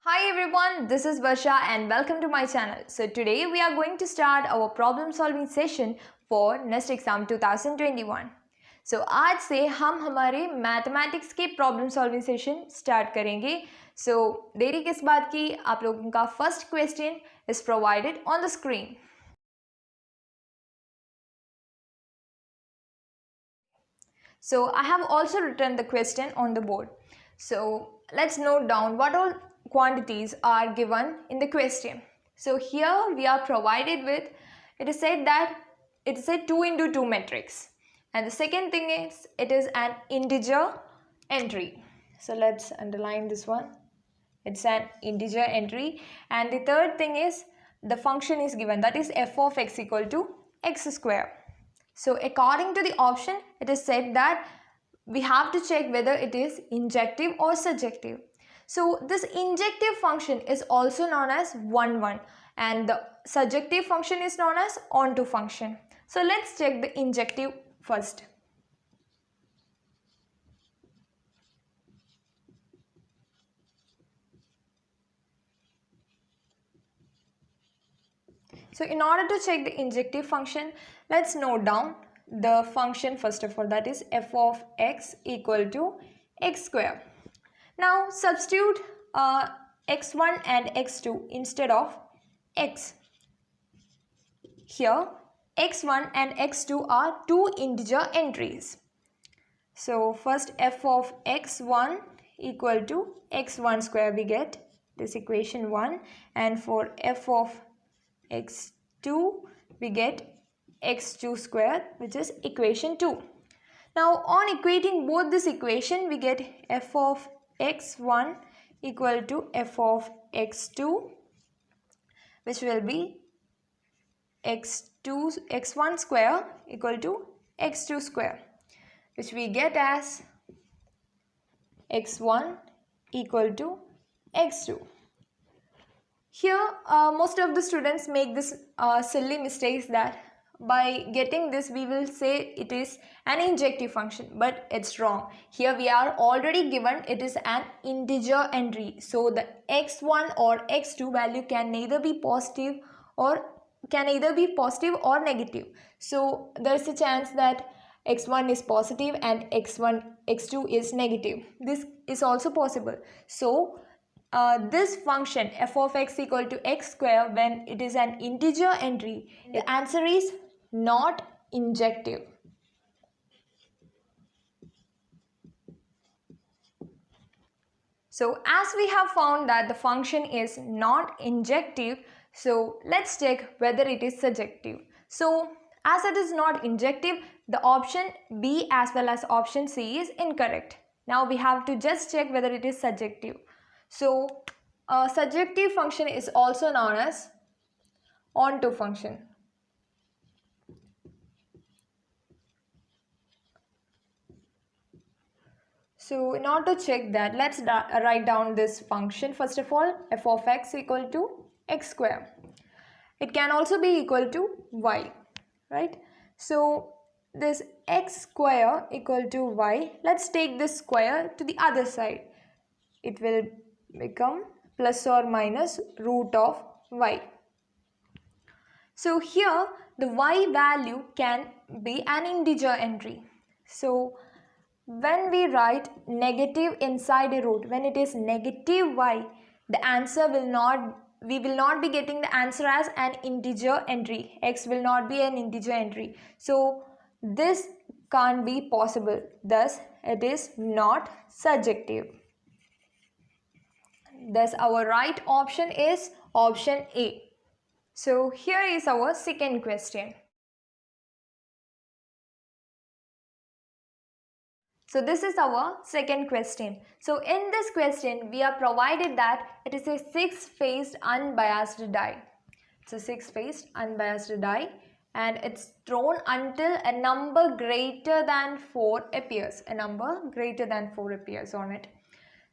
Hi everyone, this is Varsha and welcome to my channel. So today we are going to start our problem solving session for next exam 2021. So आज से हम हमारे mathematics के problem solving session start करेंगे. So देरी किस बात की, आप लोगों का first question is provided on the screen. So I have also written the question on the board. So let's note down what all quantities are given in the question. So here we are provided with, it is said that it is a 2 into 2 matrix, and the second thing is it is an integer entry. So let's underline this one. It's an integer entry. And the third thing is the function is given, that is f of x equal to x square. So according to the option, it is said that we have to check whether it is injective or surjective. So this injective function is also known as 1, 1, and the surjective function is known as onto function. So let's check the injective first. So in order to check the injective function, let's note down the function first of all, that is f of x equal to x square. Now substitute x1 and x2 instead of x. Here x1 and x2 are two integer entries. So first f of x1 equal to x1 square, we get this equation 1, and for f of x2 we get x2 square, which is equation 2. Now on equating both this equation, we get f of x1 equal to f of x2, which will be x1 square equal to x2 square, which we get as x1 equal to x2. Here most of the students make this silly mistakes that by getting this we will say it is an injective function, but it's wrong. Here we are already given it is an integer entry, so the x1 or x2 value can neither be positive or negative. So there is a chance that x1 is positive and x2 is negative. This is also possible. So this function f of x equal to x square, when it is an integer entry, the answer is not injective. So as we have found that the function is not injective, so let's check whether it is surjective. So as it is not injective, the option B as well as option C is incorrect. Now we have to just check whether it is surjective. So surjective function is also known as onto function. So in order to check that, let's write down this function first of all, f of x equal to x square. It can also be equal to y, right? So this x square equal to y, let's take this square to the other side. It will become plus or minus root of y. So here the y value can be an integer entry. So when we write negative inside a root, when it is negative y, the answer we will not be getting the answer as an integer entry. X will not be an integer entry. So this can't be possible. Thus it is not surjective. Thus our right option is option A. So here is our second question. So this is our second question. So in this question we are provided that it is a 6-faced unbiased die. It's a 6-faced unbiased die and it's thrown until a number greater than 4 appears. A number greater than 4 appears on it.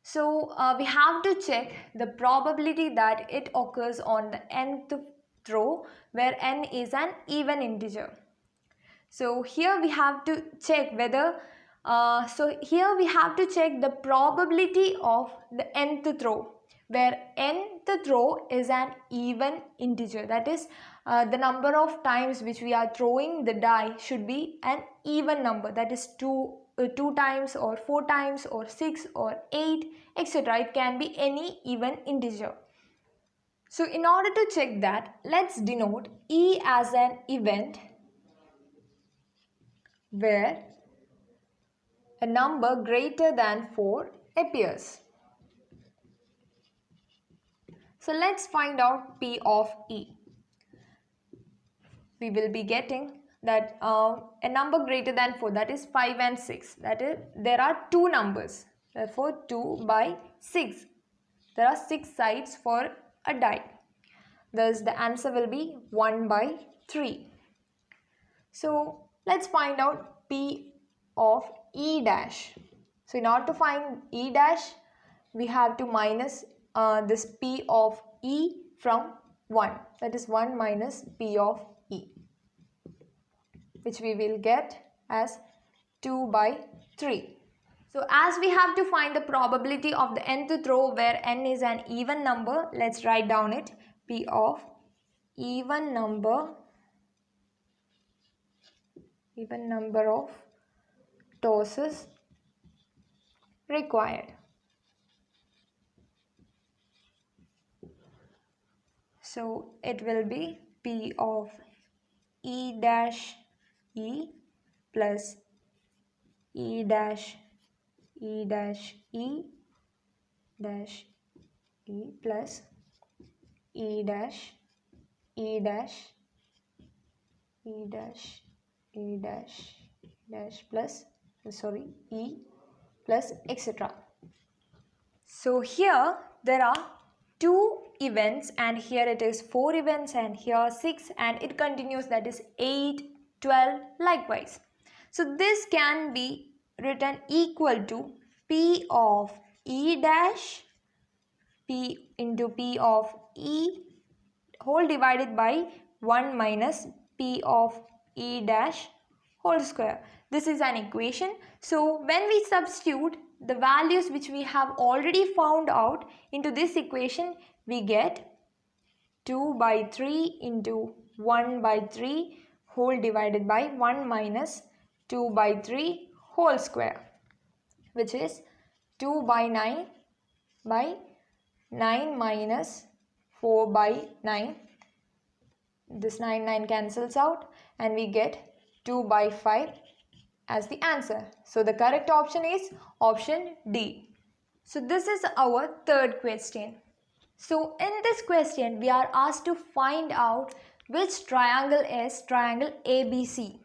So we have to check the probability that it occurs on the nth throw, where n is an even integer. So here we have to check whether here we have to check the probability of the nth throw. where nth row is an even integer. That is, the number of times which we are throwing the die should be an even number. That is 2 times or 4 times or 6 or 8, etc. It can be any even integer. So in order to check that, let's denote E as an event where a number greater than 4 appears. So let's find out P of E. We will be getting that a number greater than 4, that is 5 and 6. That is, there are two numbers. Therefore, 2 by 6. There are 6 sides for a die. Thus, the answer will be 1 by 3. So, let's find out P of E dash. So, in order to find E dash, we have to minus this P of E from 1. That is 1 minus P of E, which we will get as 2 by 3. So as we have to find the probability of the nth row where n is an even number, let's write down it. P of even number of tosses required. So it will be P of E dash E plus E dash E dash E dash E plus E dash E dash E dash E dash dash plus E plus etc. So here there are 2 events and here it is 4 events and here 6 and it continues, that is 8, 12 likewise. So this can be written equal to P of E dash P into P of E whole divided by 1 minus P of E dash whole square. This is an equation. So when we substitute the values which we have already found out into this equation, we get 2 by 3 into 1 by 3 whole divided by 1 minus 2 by 3 whole square, which is 2 by 9 by 9 minus 4 by 9. This 9 cancels out and we get 2 by 5 as the answer. So the correct option is option D. So this is our third question. So in this question we are asked to find out which triangle is triangle ABC.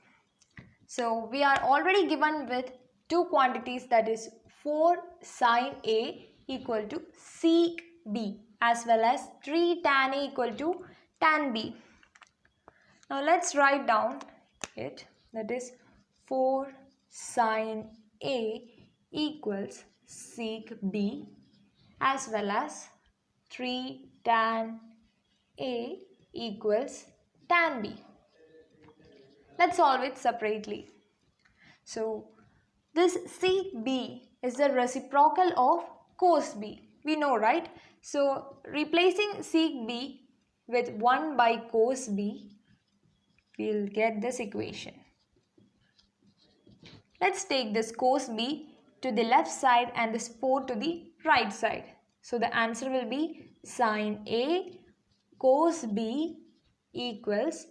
So we are already given with two quantities, that is 4 sine A equal to sec B as well as 3 tan A equal to tan B. Now let's write down it, that is 4 sine A equals sec B as well as 3 tan A equals tan B. Let's solve it separately. So this sec B is the reciprocal of cos B. We know, right? So replacing sec B with 1 by cos B, we will get this equation. Let's take this cos B to the left side and this 4 to the right side. So the answer will be sine A cos B equals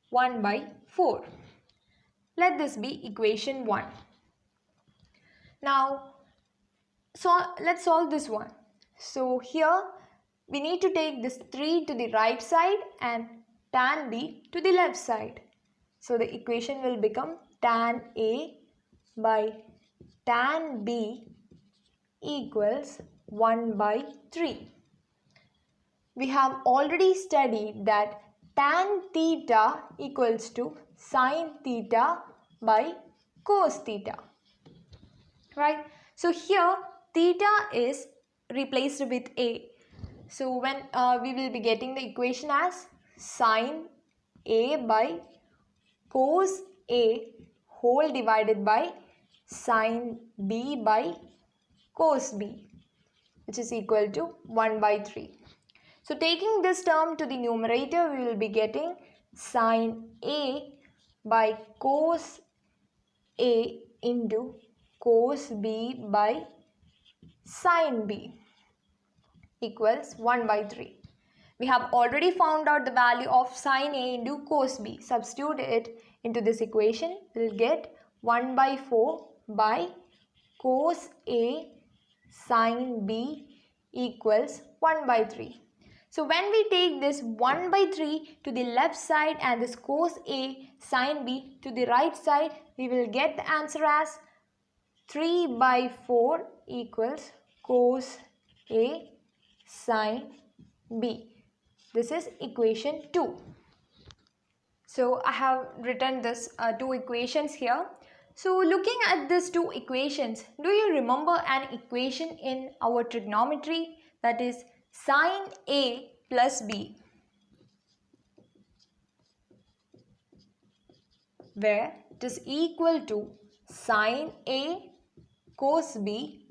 1 by 4. Let this be equation 1. Now, let's solve this one. So here we need to take this 3 to the right side and tan B to the left side. So the equation will become tan A by tan B equals 1 by 3. We have already studied that tan theta equals to sine theta by cos theta, right? So here theta is replaced with A. So when we will be getting the equation as sine A by cos A whole divided by sine B by cos B. which is equal to 1 by 3. So taking this term to the numerator, we will be getting sine A by cos A into cos B by sine B equals 1 by 3. We have already found out the value of sine A into cos B. Substitute it into this equation. We will get 1 by 4 by cos A sine B equals 1 by 3. So when we take this 1 by 3 to the left side and this cos A sine B to the right side, we will get the answer as 3 by 4 equals cos A sine B. This is equation 2. So I have written this two equations here. So looking at these two equations, do you remember an equation in our trigonometry, that is sine A plus B, where it is equal to sine A cos B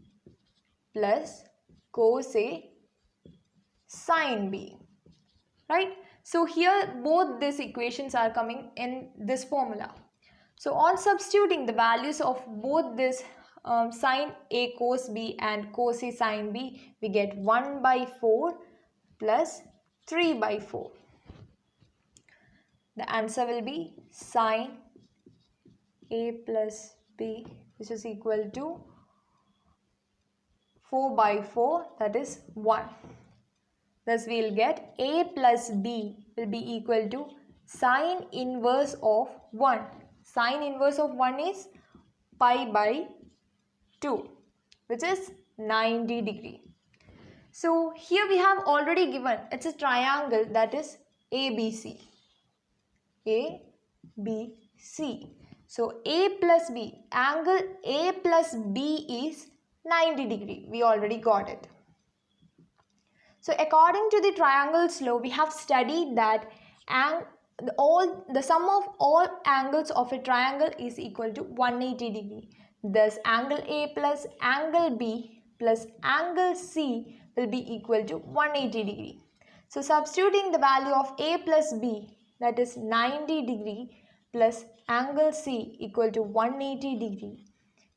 plus cos A sine B, right? So here both these equations are coming in this formula. So on substituting the values of both this sine A cos B and cos A sine B, we get 1 by 4 plus 3 by 4. The answer will be sine A plus B, which is equal to 4 by 4, that is 1. Thus we will get A plus B will be equal to sine inverse of 1. Sine inverse of 1 is pi by 2, which is 90 degree. So here we have already given, it's a triangle, that is ABC. ABC. So A plus B, angle A plus B is 90 degree. We already got it. So according to the triangle's law, we have studied that the sum of all angles of a triangle is equal to 180 degree. Thus angle A plus angle B plus angle C will be equal to 180 degree. So substituting the value of A plus B, that is 90 degree, plus angle C equal to 180 degree,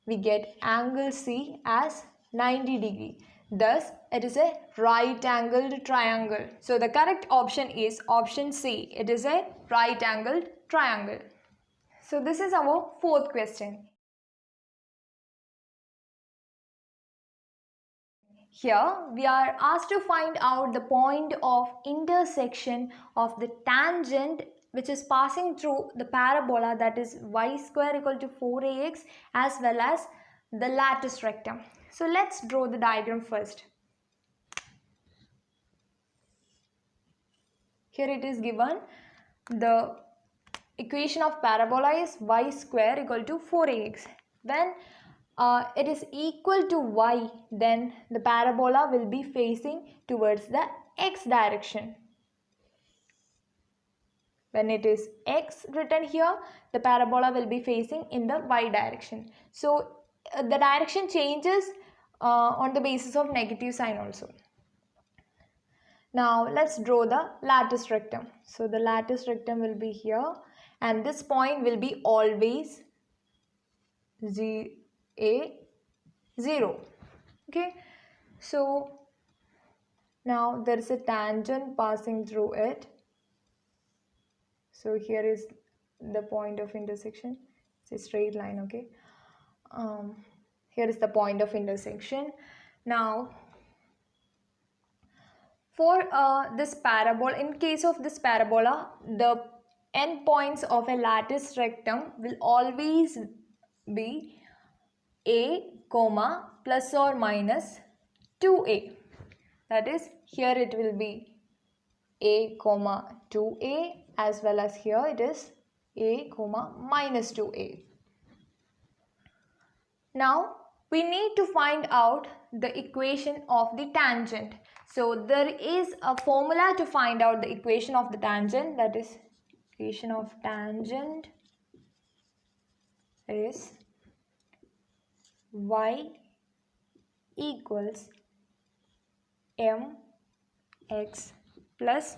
we get angle C as 90 degree. Thus, it is a right-angled triangle. So, the correct option is option C. It is a right-angled triangle. So, this is our fourth question. Here, we are asked to find out the point of intersection of the tangent which is passing through the parabola, that is y square equal to 4ax, as well as the lattice rectum. So let's draw the diagram first. Here it is given, the equation of parabola is y square equal to 4ax. When it is equal to y, then the parabola will be facing towards the x direction. When it is x written here, the parabola will be facing in the y direction. So the direction changes on the basis of negative sign also. Now let's draw the lattice rectum. So the lattice rectum will be here, and this point will be always a 0. Okay, so now there is a tangent passing through it. So here is the point of intersection. It's a straight line. Okay, here is the point of intersection. Now for this parabola, in case of this parabola, the endpoints of a lattice rectum will always be a comma plus or minus 2a. That is, here it will be a comma 2a, as well as here it is a comma minus 2a. Now we need to find out the equation of the tangent. So there is a formula to find out the equation of the tangent, that is equation of tangent is y equals m x plus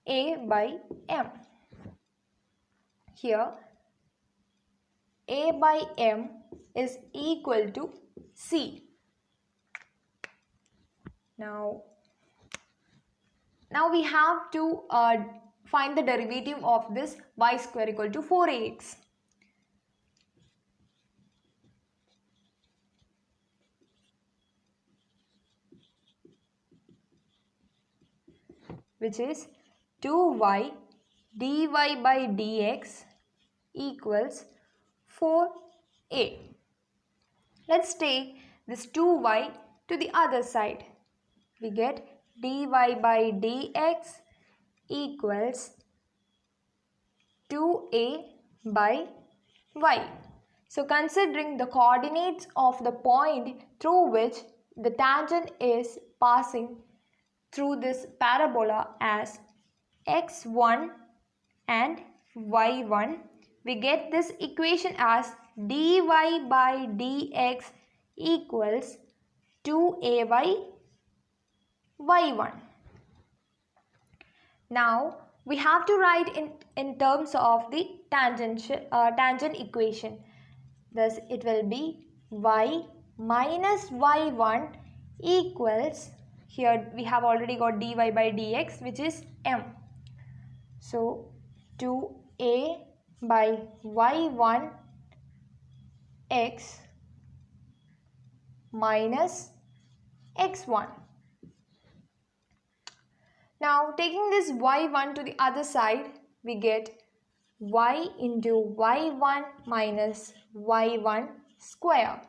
a by m. Here a by m is equal to c. Now we have to find the derivative of this y square equal to 4ax. Which is 2y dy by dx equals 4a. Let's take this 2y to the other side. We get dy by dx equals 2a by y. So considering the coordinates of the point through which the tangent is passing through this parabola as x1 and y1, we get this equation as dy by dx equals 2a by y1. Now we have to write in terms of the tangent equation. Thus it will be y minus y1 equals, here we have already got dy by dx which is m. So 2a by y1 x minus x1. Now taking this y1 to the other side, we get y into y1 minus y1 square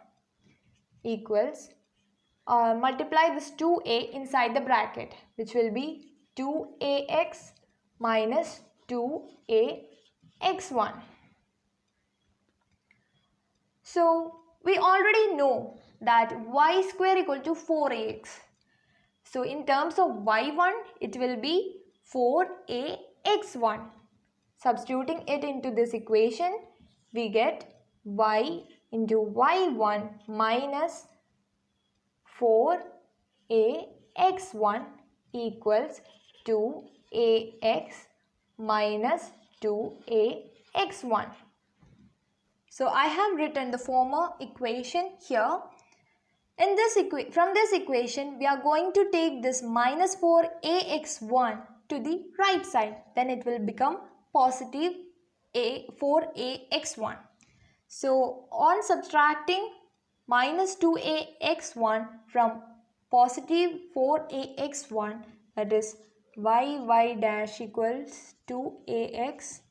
equals, multiply this 2a inside the bracket, which will be 2ax minus 2ax1. So we already know that y square equal to 4ax. So in terms of y1, it will be 4ax1. Substituting it into this equation, we get y into y1 minus 4ax1 equals 2ax minus 2ax1. So I have written the former equation here. In this from this equation, we are going to take this minus 4ax1 to the right side. Then it will become positive 4ax1. So on subtracting minus 2ax1 from positive 4ax1, that is y dash equals 2ax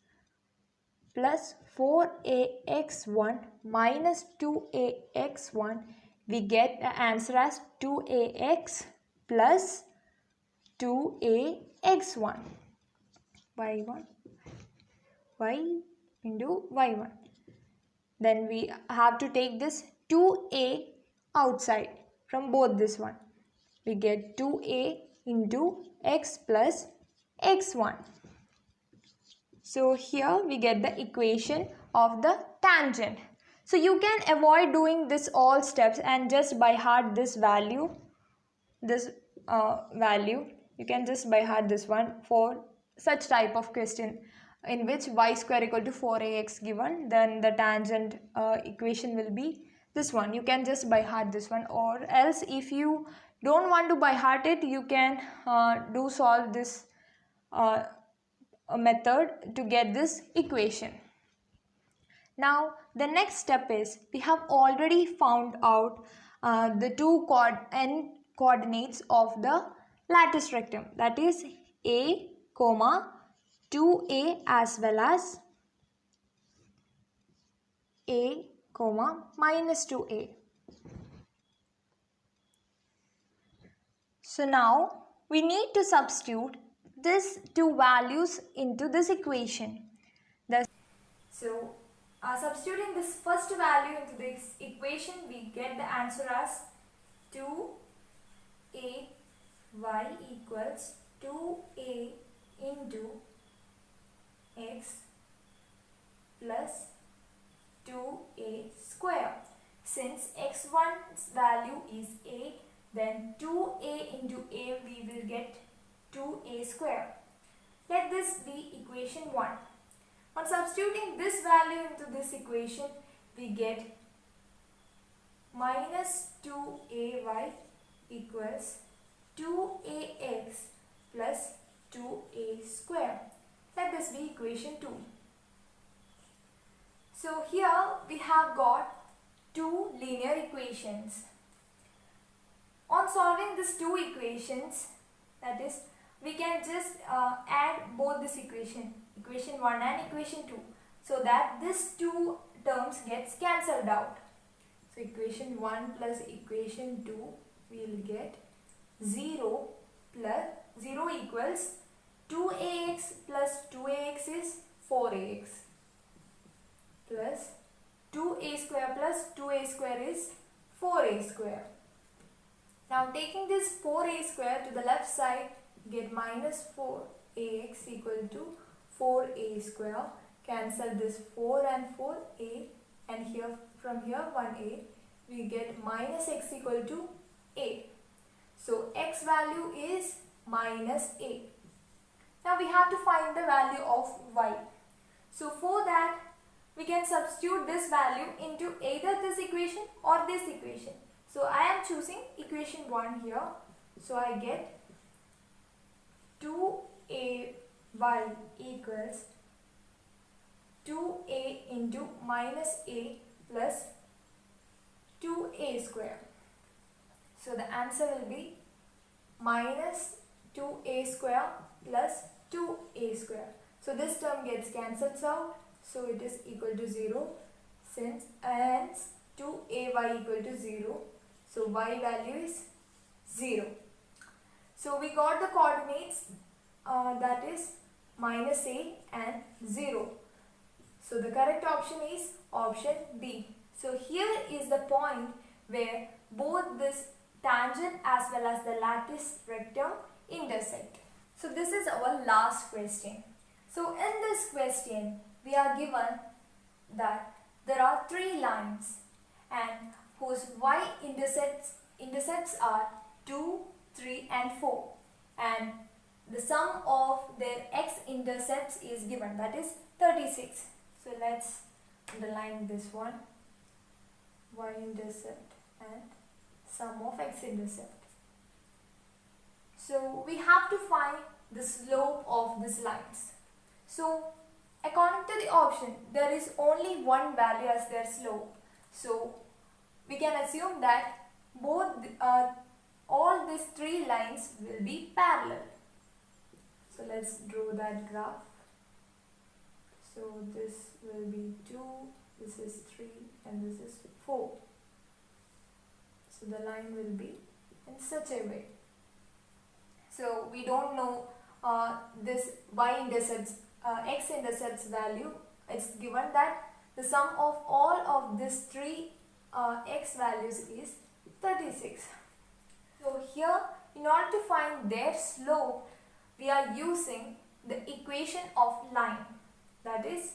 plus 4ax1 minus 2ax1, we get the answer as 2ax plus 2ax1 y1 y into y1. Then we have to take this 2a outside from both this one. We get 2a into x plus x1. So here we get the equation of the tangent. So you can avoid doing this all steps and just by heart this value, you can just by heart this one for such type of question in which y square equal to 4ax given, then the tangent equation will be this one. You can just by heart this one, or else if you don't want to by heart it, you can solve this method to get this equation. Now the next step is, we have already found out the two coordinates of the lattice rectum, that is a comma 2a as well as a comma minus 2a. So now we need to substitute these two values into this equation. Substituting this first value into this equation, we get the answer as 2ay equals 2a into x plus 2a square. Since x1's value is a, then 2a into a we will get 2a square. Let this be equation 1. On substituting this value into this equation, we get minus 2ay equals 2ax plus 2a square. Let this be equation 2. So here we have got two linear equations. On solving these two equations, that is, we can just add both this equation 1 and equation 2, so that these two terms gets cancelled out. So equation 1 plus equation 2 we will get 0 equals 2ax plus 2ax is 4ax plus 2a square plus 2a square is 4a square. Now taking this 4a square to the left side, get minus 4ax equal to 4a square. Cancel this 4 and 4a, and here from here 1a, we get minus x equal to a. So x value is minus a. Now we have to find the value of y. So for that, we can substitute this value into either this equation or this equation. So I am choosing equation 1 here. So I get 2ay equals 2a into minus a plus 2a square. So the answer will be minus 2a square plus 2a square. So this term gets cancelled out. So it is equal to 0, since hence 2ay equal to 0. So y value is 0. So we got the coordinates, that is minus a and 0. So the correct option is option B. So here is the point where both this tangent as well as the lattice rectum intersect. So this is our last question. So in this question, we are given that there are three lines and whose y-intercepts are 2, 3 and 4, and the sum of their x-intercepts is given, that is 36. So let's underline this one, y-intercept and sum of x-intercept. So we have to find the slope of these lines. So according to the option, there is only one value as their slope. So we can assume that all these three lines will be parallel. So let's draw that graph. So this will be 2, this is 3 and this is 4. So the line will be in such a way. So we don't know this y-intercepts, x-intercepts value. It's given that the sum of all of these three x values is 36. So here, in order to find their slope, we are using the equation of line, that is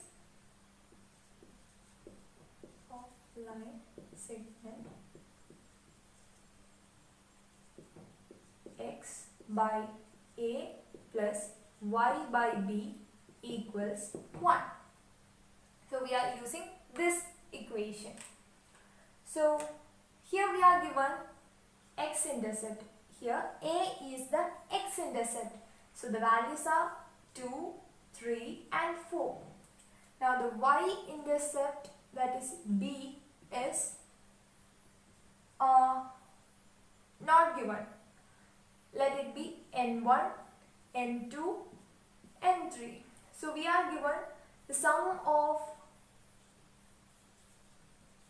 of line segment x by a plus y by b equals 1. So we are using this equation. So here we are given x-intercept. Here a is the x-intercept. So the values are 2, 3 and 4. Now the y-intercept, that is b, is not given. Let it be n1, n2, n3. So we are given the sum of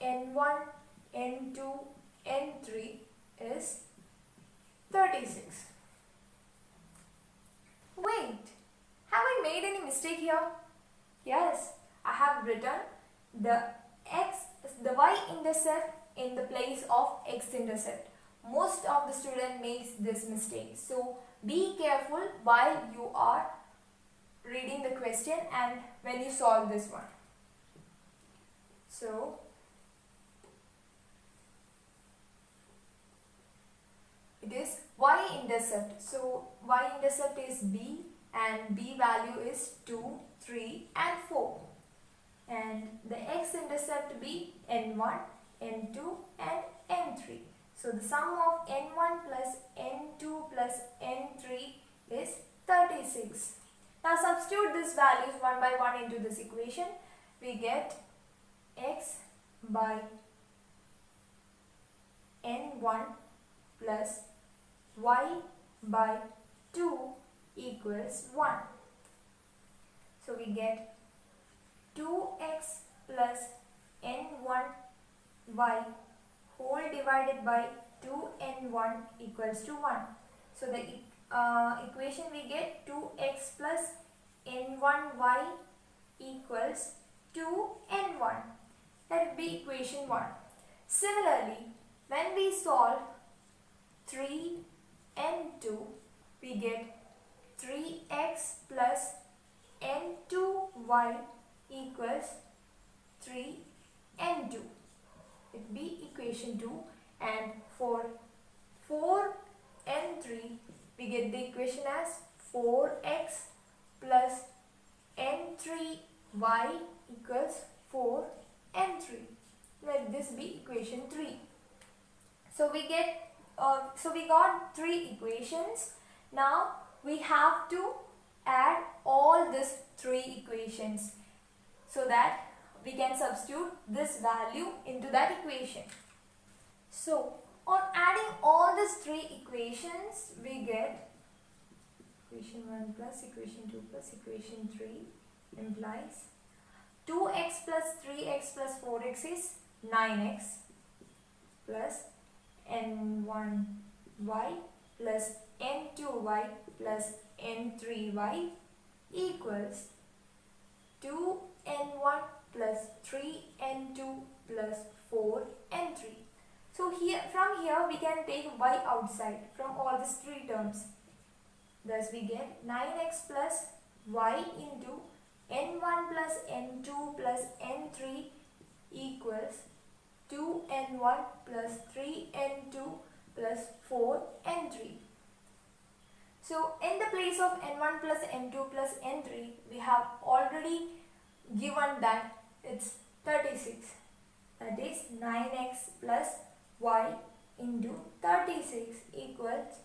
n1, n2, n3 is 36. Wait, have I made any mistake here? Yes, I have written the y-intercept in the place of x-intercept. Most of the student makes this mistake. So be careful while you are reading the question and when you solve this one. So this y-intercept. So y-intercept is b and b value is 2, 3 and 4. And the x-intercept be n1, n2 and n3. So the sum of n1 plus n2 plus n3 is 36. Now substitute these values one by one into this equation. We get x by n1 plus y by 2 equals 1. So we get 2x plus n1y whole divided by 2n1 equals to 1. So the equation we get 2x plus n1y equals 2n1. That will be equation 1. Similarly, when we solve 3n2, we get 3x plus n2y equals 3n2. It will be equation 2. And for 4n3, we get the equation as 4x plus n3y equals 4n3. Let this be equation 3. So we got 3 equations. Now we have to add all these 3 equations so that we can substitute this value into that equation. So on adding all these 3 equations, we get equation 1 plus equation 2 plus equation 3 implies 2x plus 3x plus 4x is 9x plus n1y plus n2y plus n3y equals 2n1 plus 3n2 plus 4n3. So from here we can take y outside from all these 3 terms. Thus we get 9x plus y into n1 plus n2 plus n3 equals 2n1 plus 3n2 plus 4n3. So in the place of n1 plus n2 plus n3, we have already given that it's 36. That is 9x plus y into 36 equals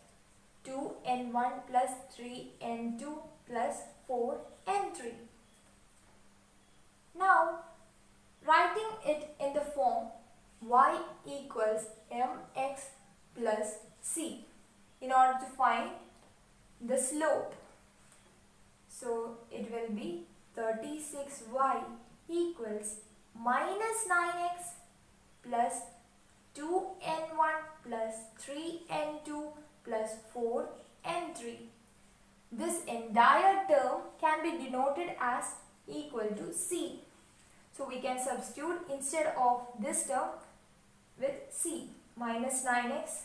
2n1 plus 3n2 plus 4n3. Now writing it in the form y equals mx plus c in order to find the slope. So it will be 36y equals minus 9x plus 2n1 plus 3n2 plus 4n3. This entire term can be denoted as equal to c. So we can substitute instead of this term with c. Minus 9x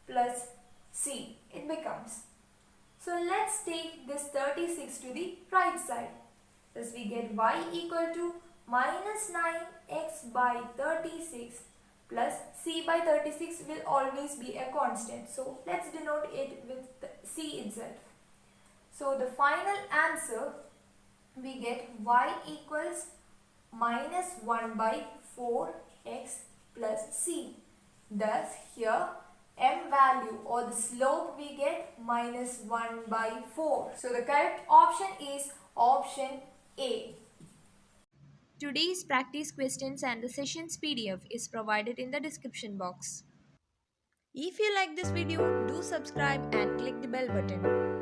plus c it becomes. So let's take this 36 to the right side. Thus we get y equal to minus 9x by 36 plus c by 36 will always be a constant. So let's denote it with the c itself. So the final answer we get y equals minus 1 by 4x plus c. Thus here m value or the slope we get minus 1 by 4. So the correct option is option A. Today's practice questions and the sessions PDF is provided in the description box. If you like this video, do subscribe and click the bell button.